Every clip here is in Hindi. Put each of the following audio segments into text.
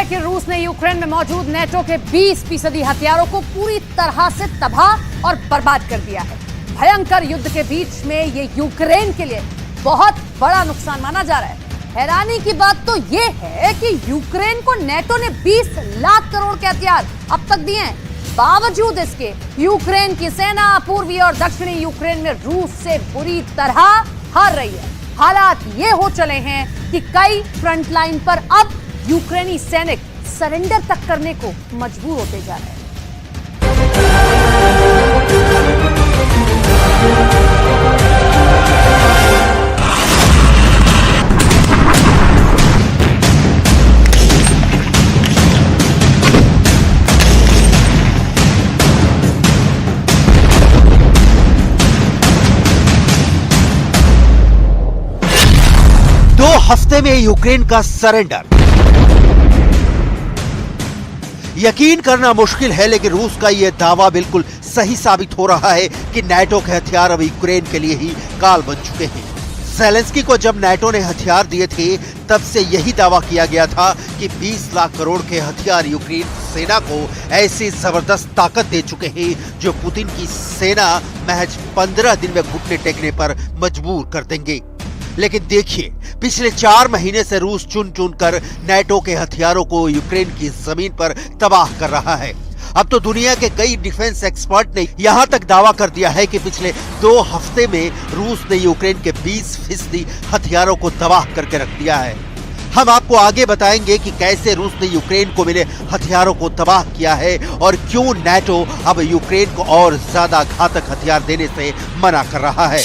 कि रूस ने यूक्रेन में मौजूद नेटो के 20% हथियारों को पूरी तरह से तबाह और बर्बाद कर दिया है। भयंकर युद्ध के बीच में ये यूक्रेन के लिए बहुत बड़ा नुकसान माना जा रहा है। हैरानी की बात तो ये है कि यूक्रेन को नेटो ने 20 लाख करोड़ के हथियार अब तक दिए हैं। बावजूद इसके यूक्रेन की सेना पूर्वी और दक्षिणी यूक्रेन में रूस से बुरी तरह हार रही है। हालात ये हो चले हैं कि कई फ्रंट लाइन पर अब यूक्रेनी सैनिक सरेंडर तक करने को मजबूर होते जा रहे हैं। दो हफ्ते में यूक्रेन का सरेंडर। यकीन करना मुश्किल है, लेकिन रूस का यह दावा बिल्कुल सही साबित हो रहा है कि नाटो के हथियार अब यूक्रेन के लिए ही काल बन चुके हैं। ज़ेलेंस्की को जब नाटो ने हथियार दिए थे, तब से यही दावा किया गया था कि 20 लाख करोड़ के हथियार यूक्रेन सेना को ऐसी जबरदस्त ताकत दे चुके हैं जो पुतिन की सेना महज 15 दिन में घुटने टेकने पर मजबूर कर देंगे। लेकिन देखिए, पिछले 4 महीने से रूस चुन चुन कर नाटो के हथियारों को यूक्रेन की जमीन पर तबाह कर रहा है। अब तो दुनिया के कई डिफेंस एक्सपर्ट ने यहां तक दावा कर दिया है कि पिछले 2 हफ्ते में रूस ने यूक्रेन के 20% हथियारों को तबाह करके रख दिया है। हम आपको आगे बताएंगे कि कैसे रूस ने यूक्रेन को मिले हथियारों को तबाह किया है और क्यों नाटो अब यूक्रेन को और ज्यादा घातक हथियार देने से मना कर रहा है।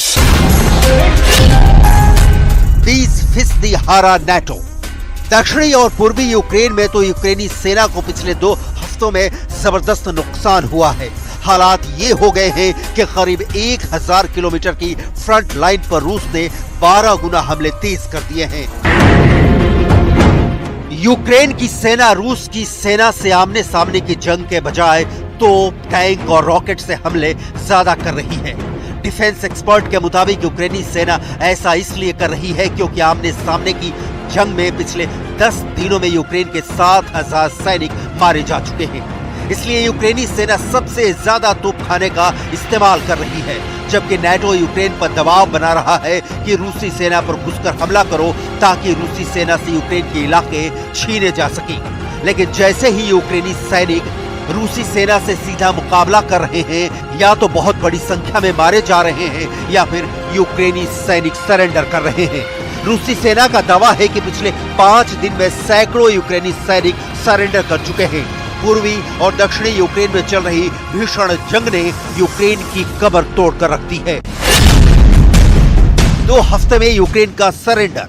20% हारा नाटो। दक्षिणी और पूर्वी यूक्रेन में तो यूक्रेनी सेना को पिछले 2 हफ्तों में जबरदस्त नुकसान हुआ है। हालात ये हो गए हैं कि करीब 1000 किलोमीटर की फ्रंट लाइन पर रूस ने 12 गुना हमले तेज कर दिए हैं। यूक्रेन की सेना रूस की सेना से आमने सामने की जंग के बजाय तोप, टैंक और रॉकेट से हमले ज्यादा कर रही है। डिफेंस एक्सपर्ट के मुताबिक यूक्रेनी सेना ऐसा इसलिए कर रही है क्योंकि आमने सामने की जंग में पिछले 10 दिनों में यूक्रेन के 7000 सैनिक मारे जा चुके हैं। इसलिए यूक्रेनी सेना सबसे ज्यादा तोपखाने का इस्तेमाल कर रही है, जबकि नाटो यूक्रेन पर दबाव बना रहा है कि रूसी सेना पर घुसकर हमला करो ताकि रूसी सेना से यूक्रेन के इलाके छीने जा सके। लेकिन जैसे ही यूक्रेनी सैनिक रूसी सेना से सीधा मुकाबला कर रहे हैं, या तो बहुत बड़ी संख्या में मारे जा रहे हैं या फिर यूक्रेनी सैनिक सरेंडर कर रहे हैं। रूसी सेना का दावा है कि पिछले 5 दिन में सैकड़ों यूक्रेनी सैनिक सरेंडर कर चुके हैं। पूर्वी और दक्षिणी यूक्रेन में चल रही भीषण जंग ने यूक्रेन की कमर तोड़कर रख दी है। 2 हफ्ते में यूक्रेन का सरेंडर।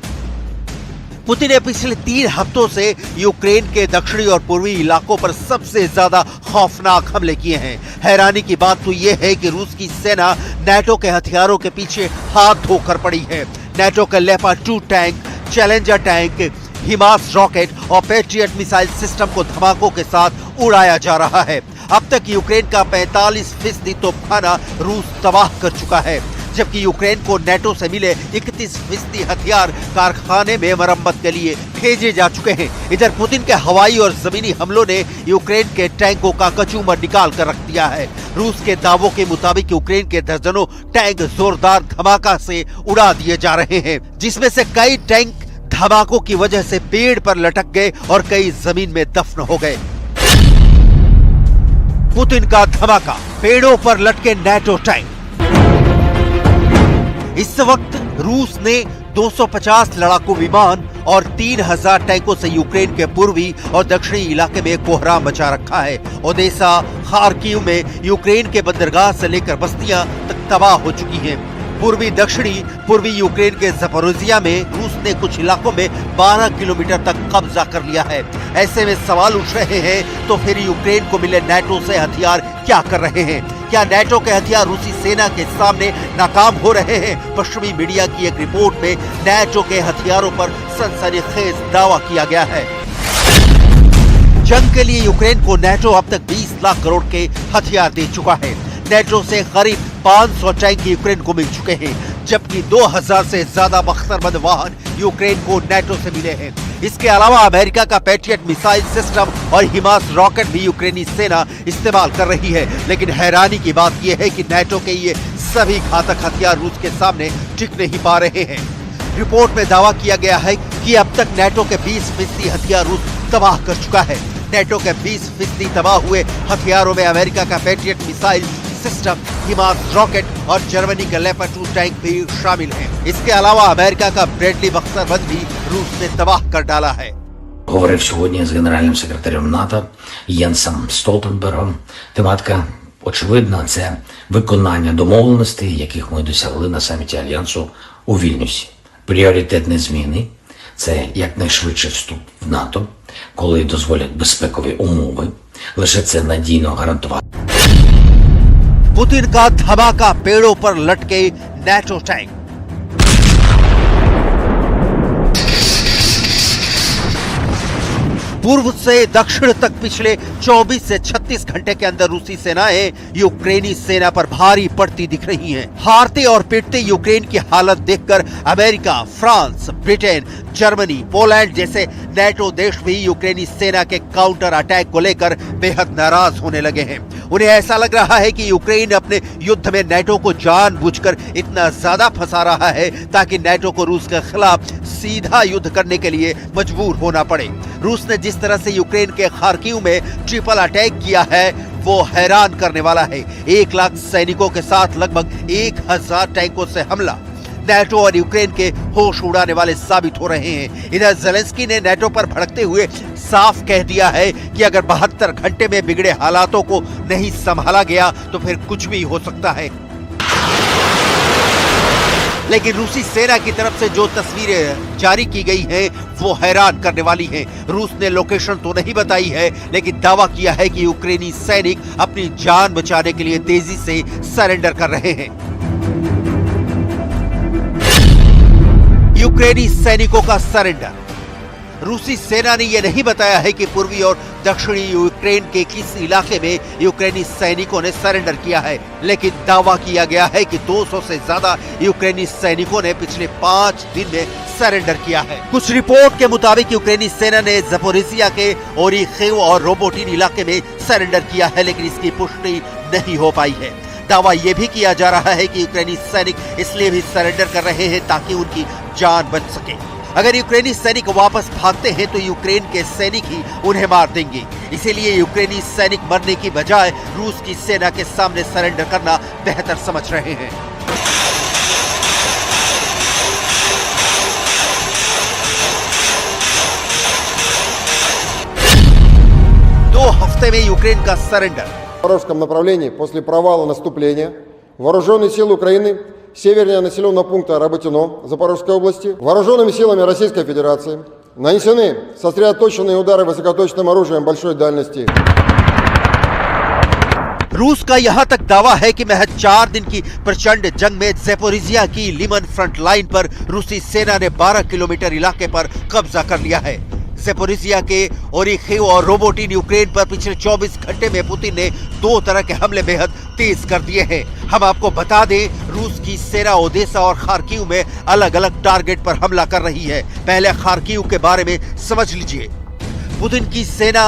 पुतिन ने पिछले 3 हफ्तों से यूक्रेन के दक्षिणी और पूर्वी इलाकों पर सबसे ज्यादा खौफनाक हमले किए हैं। हैरानी की बात तो यह है कि रूस की सेना नाटो के हथियारों के पीछे हाथ धोकर पड़ी है। नाटो के Leopard 2 tank, Challenger tank, HIMARS rocket और पैट्रियट मिसाइल सिस्टम को धमाकों के साथ उड़ाया जा रहा है। अब तक यूक्रेन का 45% तोपखाना रूस तबाह कर चुका है, जबकि यूक्रेन को नाटो से मिले 31% हथियार कारखाने में मरम्मत के लिए भेजे जा चुके हैं। इधर पुतिन के हवाई और जमीनी हमलों ने यूक्रेन के टैंकों का कचूमर निकाल कर रख दिया है। रूस के दावों के मुताबिक यूक्रेन के दर्जनों टैंक जोरदार धमाका से उड़ा दिए जा रहे हैं, जिसमें से कई टैंक धमाकों की वजह से पेड़ पर लटक गए और कई जमीन में दफन हो गए। पुतिन का धमाका, पेड़ों पर लटके नाटो टैंक। इस वक्त रूस ने 250 लड़ाकू विमान और 3000 टैंकों से यूक्रेन के पूर्वी और दक्षिणी इलाके में कोहराम मचा रखा है। ओदेसा, खार्किव में यूक्रेन के बंदरगाह से लेकर बस्तियां तक तबाह हो चुकी हैं। पूर्वी यूक्रेन के ज़पोरिज़िया में रूस ने कुछ इलाकों में 12 किलोमीटर तक कब्जा कर लिया है। ऐसे में सवाल उठ रहे हैं, तो फिर यूक्रेन को मिले नाटो से हथियार क्या कर रहे हैं? क्या नाटो के हथियार रूसी सेना के सामने नाकाम हो रहे हैं? पश्चिमी मीडिया की एक रिपोर्ट में नाटो के हथियारों पर सनसनीखेज दावा किया गया है। जंग के लिए यूक्रेन को नाटो अब तक 20 लाख करोड़ के हथियार दे चुका है। नाटो से करीब 500 टैंक यूक्रेन को मिल चुके हैं, जबकि 2000 से ज्यादा बख्तरबंद वाहन यूक्रेन को नाटो से मिले हैं। इसके अलावा अमेरिका का पैट्रियट मिसाइल सिस्टम और हिमास रॉकेट भी यूक्रेनी सेना इस्तेमाल कर रही है। लेकिन हैरानी की बात यह है कि नाटो के ये सभी घातक हथियार रूस के सामने टिक नहीं पा रहे हैं। रिपोर्ट में दावा किया गया है कि अब तक नाटो के 20% हथियार रूस तबाह कर चुका है। नाटो के 20% तबाह हुए हथियारों में अमेरिका का पैट्रियट मिसाइल सिस्टम, हिमास रॉकेट और जर्मनी का लेपर्ड 2 टैंक भी शामिल हैं। इसके अलावा अमेरिका का ब्रेडली बख्तरबंद भी रूस ने तबाह कर डाला है। Говорив сьогодні з генеральним секретарем НАТО Єнсом Столтенбергом. Тематика очевидна – це виконання домовленостей, яких ми досягли на саміті Альянсу у Вільнюсі. Пріоритет незмінний – це якнайшвидший вступ в НАТО, коли дозволять безпекові умови. Лише це надійно гарантувати. पुतिन का धमाका पेड़ों पर लटके नाटो टैंक। पूर्व से दक्षिण तक पिछले 24 से 36 घंटे के अंदर रूसी सेनाएं यूक्रेनी सेना पर भारी पड़ती दिख रही हैं। हारते और पिटते यूक्रेन की हालत देखकर America, France, Britain, Germany, Poland जैसे नाटो देश भी यूक्रेनी सेना के काउंटर अटैक को लेकर बेहद नाराज होने लगे हैं। उन्हें ऐसा लग रहा है कि यूक्रेन अपने युद्ध में नाटो को जानबूझकर इतना ज्यादा फंसा रहा है ताकि नाटो को रूस के खिलाफ सीधा युद्ध करने के लिए मजबूर होना पड़े। रूस ने जिस तरह से यूक्रेन के खार्किव में ट्रिपल अटैक किया है वो हैरान करने वाला है। 1 लाख सैनिकों के साथ लगभग 1000 टैंकों से हमला नाटो और यूक्रेन के होश उड़ाने वाले साबित हो रहे हैं। इधर ज़ेलेंस्की ने नाटो पर भड़कते हुए साफ कह दिया है कि अगर 72 घंटे में बिगड़े हालातों को नहीं संभाला गया तो फिर कुछ भी हो सकता है। लेकिन रूसी सेना की तरफ से जो तस्वीरें जारी की गई हैं वो हैरान करने वाली हैं। रूस ने लोकेशन तो नहीं बताई है लेकिन दावा किया है कि यूक्रेनी सैनिक अपनी जान बचाने के लिए तेजी से सरेंडर कर रहे हैं। यूक्रेनी सैनिकों का सरेंडर। रूसी सेना ने यह नहीं बताया है कि पूर्वी और दक्षिणी यूक्रेन के किस इलाके में यूक्रेनी सैनिकों ने सरेंडर किया है, लेकिन दावा किया गया है कि 200 से ज्यादा यूक्रेनी सैनिकों ने पिछले 5 दिन में सरेंडर किया है। कुछ रिपोर्ट के मुताबिक यूक्रेनी सेना ने ज़पोरिजिया के ओरिखेव और रोबोटिन इलाके में सरेंडर किया है, लेकिन इसकी पुष्टि नहीं हो पाई है। दावा यह भी किया जा रहा है कि यूक्रेनी सैनिक इसलिए भी सरेंडर कर रहे हैं ताकि उनकी जान बच सके। अगर यूक्रेनी सैनिक वापस भागते हैं तो यूक्रेन के सैनिक ही उन्हें मार देंगे। इसीलिए यूक्रेनी सैनिक मरने की बजाय रूस की सेना के सामने सरेंडर करना बेहतर समझ रहे हैं। दो हफ्ते में यूक्रेन का सरेंडर। В Запорожском направлении после провала наступления вооруженные силы Украины севернее населенного пункта Работино Запорожской области вооруженными силами Российской Федерации нанесены сосредоточенные удары высокоточным оружием большой дальности. रूस का यहां तक दावा है कि महज 4 दिन की प्रचंड जंग में ज़पोरिजिया की लिमन फ्रंट लाइन पर रूसी सेना ने 12 किलोमीटर इलाके पर कब्जा कर लिया है। ज़पोरिजिया के ओरिखेव और रोबोटिन यूक्रेन पर पिछले 24 घंटे में पुतिन ने 2 तरह के हमले बेहद तेज कर दिए हैं। हम आपको बता दें, रूस की सेना ओदेसा और खार्किव में अलग अलग टारगेट पर हमला कर रही है। पहले खार्किव के बारे में समझ लीजिए। पुतिन की सेना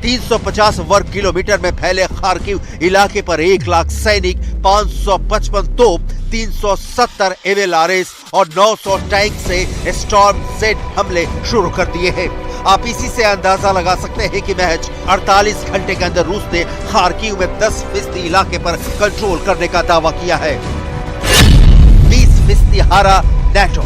350 वर्ग किलोमीटर में फैले खार्किव इलाके पर 1 लाख सैनिक, 555 तोप, 370 एवएलआरएस और 900 टैंक से स्टॉर्म जेड हमले शुरू कर दिए हैं। आप इसी से अंदाजा लगा सकते हैं कि महज 48 घंटे के अंदर रूस ने खार्किव में 10% इलाके पर कंट्रोल करने का दावा किया है। 20% हारा नाटो।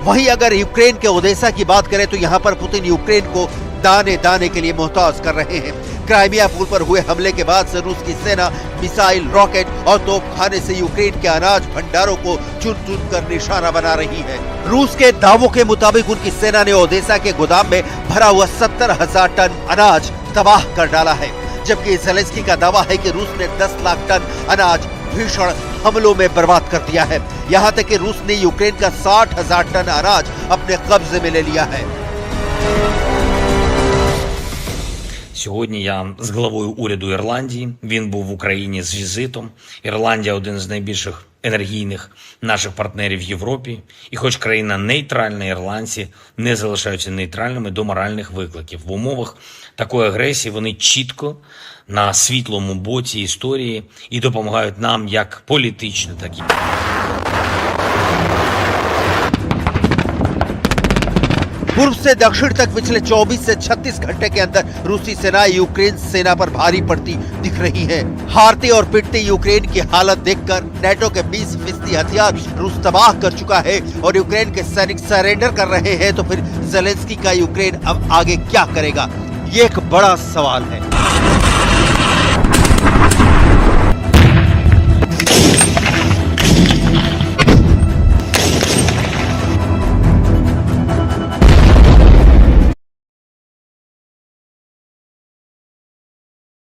वहीं अगर यूक्रेन के ओदेसा की बात करें तो यहां पर पुतिन यूक्रेन को दाने दाने के लिए मोहताज कर रहे हैं। क्राइमिया पुल पर हुए हमले के बाद से रूस की सेना मिसाइल, रॉकेट और तोपखाने से यूक्रेन के अनाज भंडारों को चुन चुन कर निशाना बना रही है। रूस के दावों के मुताबिक उनकी सेना ने ओदेसा के गोदाम में भरा हुआ 70,000 टन अनाज तबाह कर डाला है, जबकि ज़ेलेंस्की का दावा है कि रूस ने 10 लाख टन अनाज भीषण हमलों में बर्बाद कर दिया है। यहाँ तक कि रूस ने यूक्रेन का 60,000 टन अनाज अपने कब्जे में ले लिया है। Сьогодні я з главою уряду Ірландії. Він був в Україні з візитом. Ірландія – один з найбільших енергійних наших партнерів в Європі. І хоч країна нейтральна, ірландці не залишаються нейтральними до моральних викликів. В умовах такої агресії вони чітко на світлому боці історії і допомагають нам як політично, так і पूर्व से दक्षिण तक पिछले 24 से 36 घंटे के अंदर रूसी सेना यूक्रेन सेना पर भारी पड़ती दिख रही है। हारते और पिटते यूक्रेन की हालत देखकर नेटो के 20% हथियार रूस तबाह कर चुका है और यूक्रेन के सैनिक सरेंडर कर रहे हैं, तो फिर जेलेंस्की का यूक्रेन अब आगे क्या करेगा, ये एक बड़ा सवाल है।